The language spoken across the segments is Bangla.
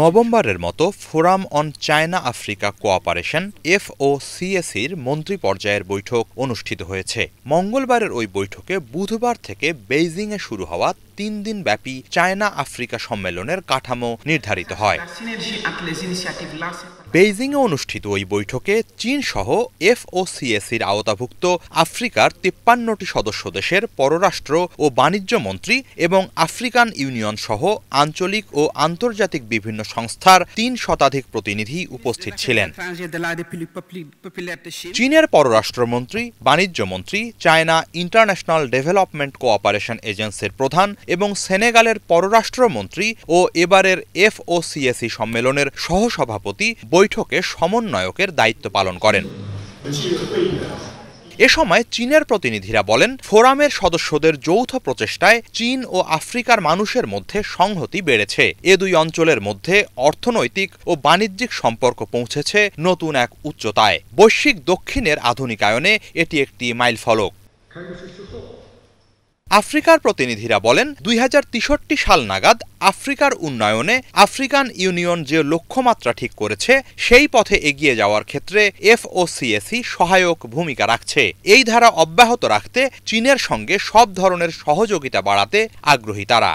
নভেম্বরের মতো forum on China Africa cooperation FOCACর মন্ত্রী পর্যায়ের বৈঠক অনুষ্ঠিত হয়েছে। মঙ্গলবারের ওই বৈঠকে বুধবার থেকে বেইজিংয়ে শুরু হওয়া ৩ দিনব্যাপী চায়না আফ্রিকা সম্মেলনের কাঠামো নির্ধারিত হয়। বেইজিংয়ে অনুষ্ঠিত ওই বৈঠকে চীনসহ FOCACর আওতাভুক্ত আফ্রিকার ৫৩টি সদস্য দেশের পররাষ্ট্র ও বাণিজ্য মন্ত্রী এবং আফ্রিকান ইউনিয়ন সহ আঞ্চলিক ও আন্তর্জাতিক বিভিন্ন সংস্থার ৩ শতাধিক প্রতিনিধি উপস্থিত ছিলেন। চীনের পররাষ্ট্রমন্ত্রী, বাণিজ্য মন্ত্রী, চায়না ইন্টারন্যাশনাল ডেভেলপমেন্ট কোঅপারেশন এজেন্সির প্রধান এবং সেনেগালের পররাষ্ট্রমন্ত্রী ও এবারের FOCAC সম্মেলনের সহসভাপতি বৈঠকে সমন্বয়কের দায়িত্ব পালন করেন। এ সময় চীনের প্রতিনিধিরা বলেন, ফোরামের সদস্যদের যৌথ প্রচেষ্টায় চীন ও আফ্রিকার মানুষের মধ্যে সংহতি বেড়েছে। এ দুই অঞ্চলের মধ্যে অর্থনৈতিক ও বাণিজ্যিক সম্পর্ক পৌঁছেছে নতুন এক উচ্চতায়। বৈশ্বিক দক্ষিণের আধুনিকায়নে এটি একটি মাইলফলক। আফ্রিকার প্রতিনিধিরা বলেন, ২০৬৩ সাল নাগাদ আফ্রিকার উন্নয়নে আফ্রিকান ইউনিয়ন যে লক্ষ্যমাত্রা ঠিক করেছে সেই পথে এগিয়ে যাওয়ার ক্ষেত্রে FOCAC সহায়ক ভূমিকা রাখছে। এই ধারা অব্যাহত রাখতে চীনের সঙ্গে সব ধরনের সহযোগিতা বাড়াতে আগ্রহী তারা।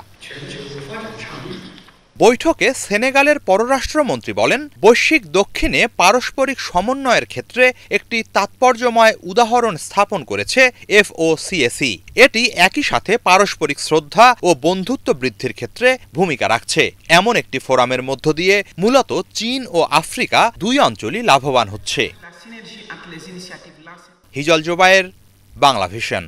বৈঠকে সেনেগালের পররাষ্ট্রমন্ত্রী বলেন, বৈশ্বিক দক্ষিণে পারস্পরিক সমন্বয়ের ক্ষেত্রে একটি তাৎপর্যময় উদাহরণ স্থাপন করেছে FOCAC। এটি একই সাথে পারস্পরিক শ্রদ্ধা ও বন্ধুত্ব বৃদ্ধির ক্ষেত্রে ভূমিকা রাখছে। এমন একটি ফোরামের মধ্য দিয়ে মূলত চীন ও আফ্রিকা দুই অঞ্চলই লাভবান হচ্ছে। হিজল জোবায়ের, বাংলা ভিশন।